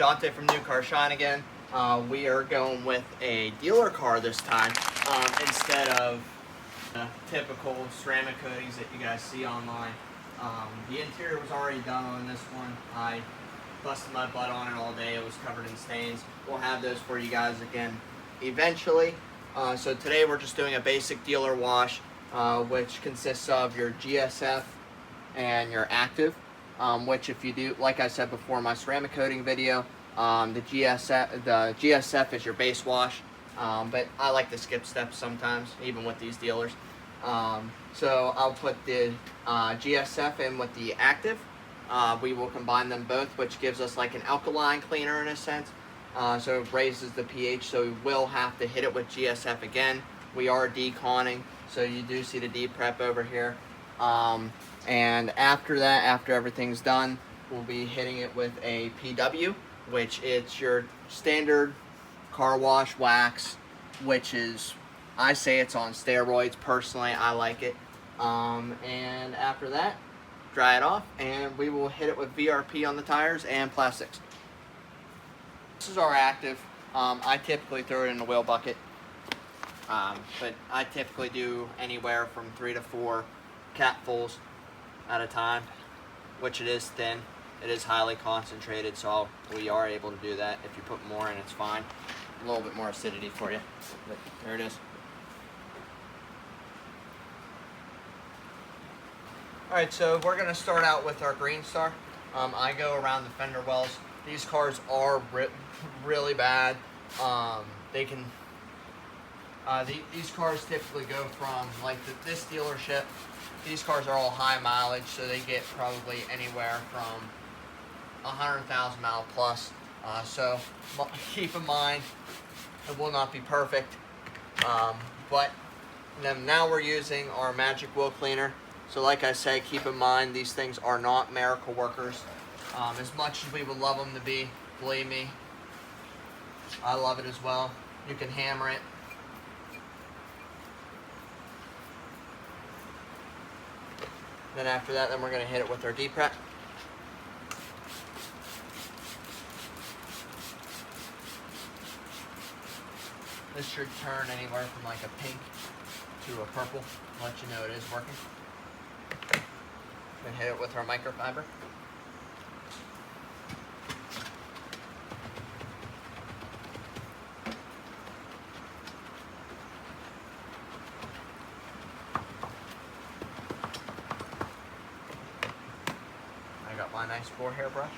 Dante from New Car Shine again. We are going with a dealer car this time instead of typical ceramic coatings that you guys see online. The interior was already done on this one. I busted my butt on it all day. It was covered in stains. We'll have those for you guys again eventually. So today we're just doing a basic dealer wash, which consists of your GSF and your active, which if you do, like I said before in my ceramic coating video, the GSF is your base wash, but I like to skip steps sometimes, even with these dealers. So I'll put the GSF in with the active. We will combine them both, which gives us like an alkaline cleaner in a sense. So it raises the pH, so we will have to hit it with GSF again. We are deconning, so you do see the de-prep over here. And after that, after everything's done, we'll be hitting it with a PW, which it's your standard car wash wax, which is, I say it's on steroids. Personally, I like it. And after that, dry it off, and we will hit it with VRP on the tires and plastics. This is our active. I typically throw it in the wheel bucket, but I typically do anywhere from 3 to 4 capfuls at a time, which it is thin. It is highly concentrated, so we are able to do that. If you put more in, it's fine. A little bit more acidity for you, but there it is. Alright, so we're going to start out with our Green Star. I go around the fender wells. These cars are really bad. These cars typically go from, like this dealership, these cars are all high mileage, so they get probably anywhere from 100,000 mile plus. So keep in mind, it will not be perfect. But then now we're using our Magic Wheel Cleaner. So like I said, keep in mind, these things are not miracle workers. As much as we would love them to be, believe me, I love it as well. You can hammer it. Then after that, then we're going to hit it with our de-prep. This should turn anywhere from like a pink to a purple, let you know it is working. Then hit it with our microfiber. I got my nice 4-hair brush.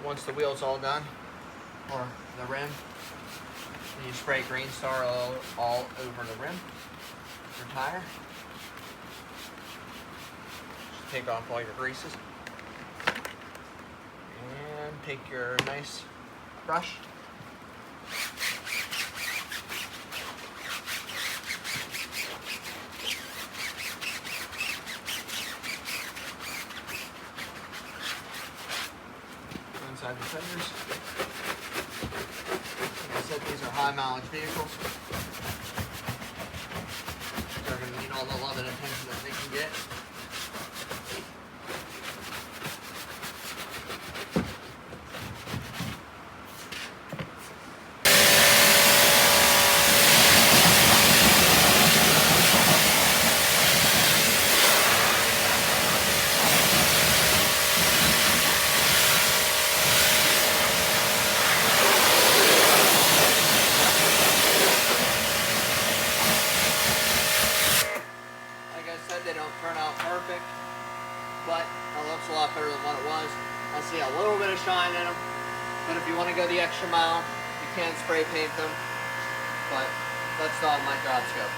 Once the wheel's all done, or the rim, you spray Green Star all over the rim, your tire. Just take off all your greases. And take your nice brush. Inside the fenders. Like I said, these are high mileage vehicles. They're going to need all the love and attention that they can get. They don't turn out perfect, but it looks a lot better than what it was. I see a little bit of shine in them, but if you want to go the extra mile, you can spray paint them, but that's not my job scope.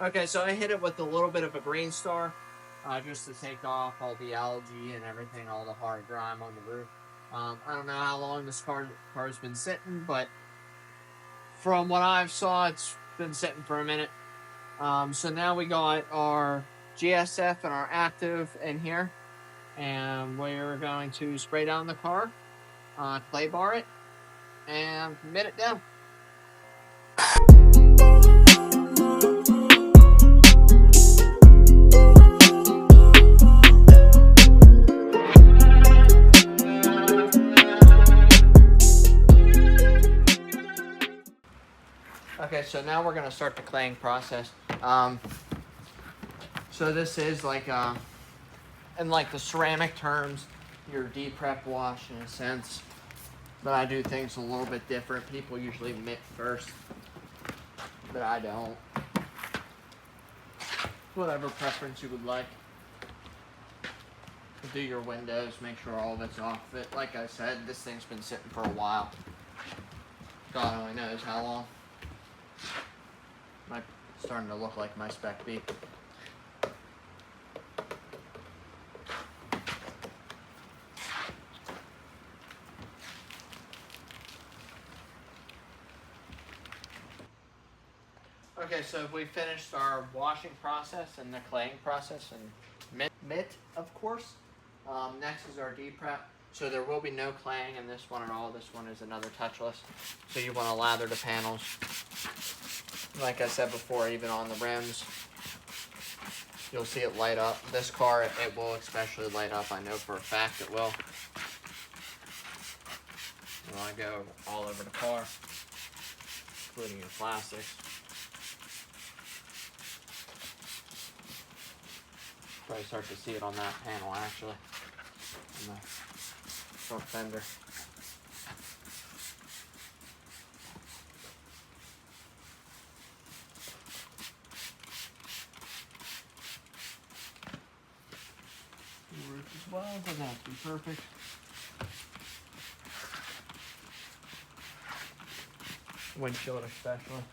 Okay, so I hit it with a little bit of a Green Star, just to take off all the algae and everything, all the hard grime on the roof. I don't know how long this car's been sitting, but from what I've saw, it's been sitting for a minute. So now we got our GSF and our active in here, and we're going to spray down the car, clay bar it, and mitt it down. Okay, so now we're gonna start the claying process. So this is like, in like the ceramic terms, your de-prep wash in a sense, but I do things a little bit different. People usually mitt first, but I don't. Whatever preference you would like. Do your windows, make sure all of it's off of it. Like I said, this thing's been sitting for a while. God only knows how long. Starting to look like my spec B. Okay, so we finished our washing process and the claying process and mitt, of course. Next is our de-prep. So there will be no claying in this one at all. This one is another touchless. So you want to lather the panels. Like I said before, even on the rims, you'll see it light up. This car, it will especially light up. I know for a fact it will. You want to go all over the car, including your plastics. Probably start to see it on that panel actually, on the front fender. The roof as well, doesn't have to be perfect. Windshield especially.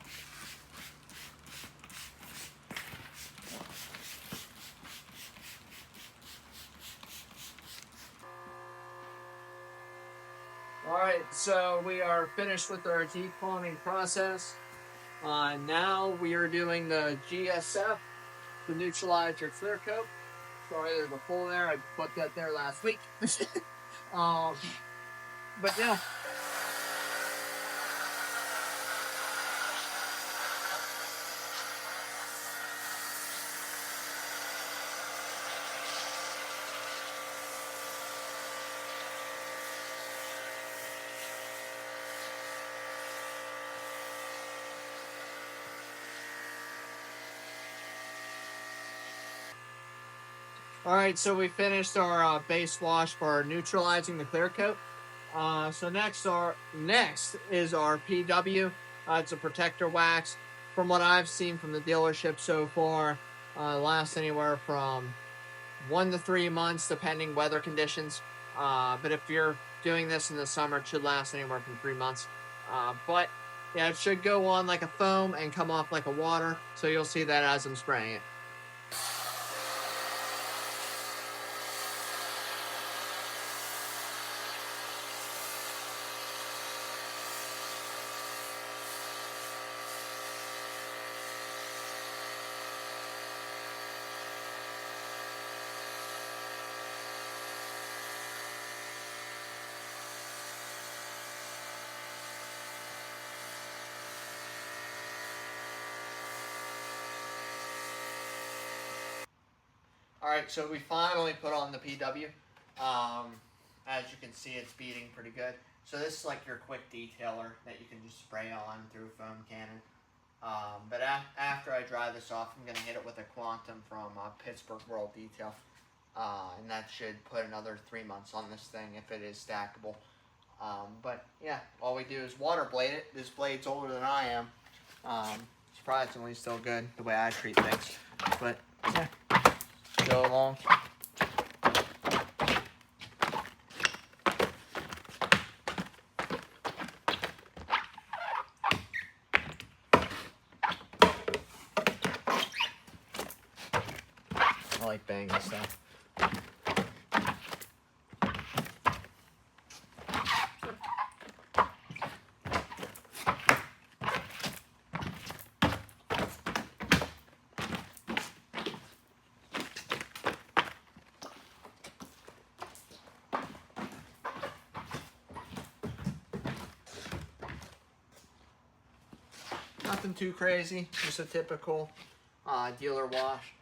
Alright, so we are finished with our deep-cloning process. Now we are doing the GSF to neutralize your clear coat. Sorry, there's a hole there. I put that there last week. But yeah. Alright, so we finished our base wash for neutralizing the clear coat. So next is our PW. It's a protector wax. From what I've seen from the dealership so far, lasts anywhere from 1 to 3 months, depending weather conditions. But if you're doing this in the summer, it should last anywhere from 3 months. But yeah, it should go on like a foam and come off like a water. So you'll see that as I'm spraying it. Alright, so we finally put on the PW. As you can see, it's beating pretty good. So this is like your quick detailer that you can just spray on through a foam cannon. But after I dry this off, I'm going to hit it with a Quantum from Pittsburgh World Detail. And that should put another 3 months on this thing if it is stackable. But yeah, all we do is water blade it. This blade's older than I am. Surprisingly still good the way I treat things. But yeah, go along. I like banging stuff. nothing too crazy, just a typical dealer wash.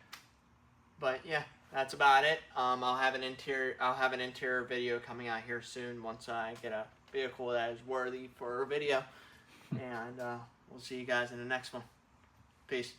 But yeah, that's about it. I'll have an interior video coming out here soon once I get a vehicle that is worthy for a video. And we'll see you guys in the next one. Peace.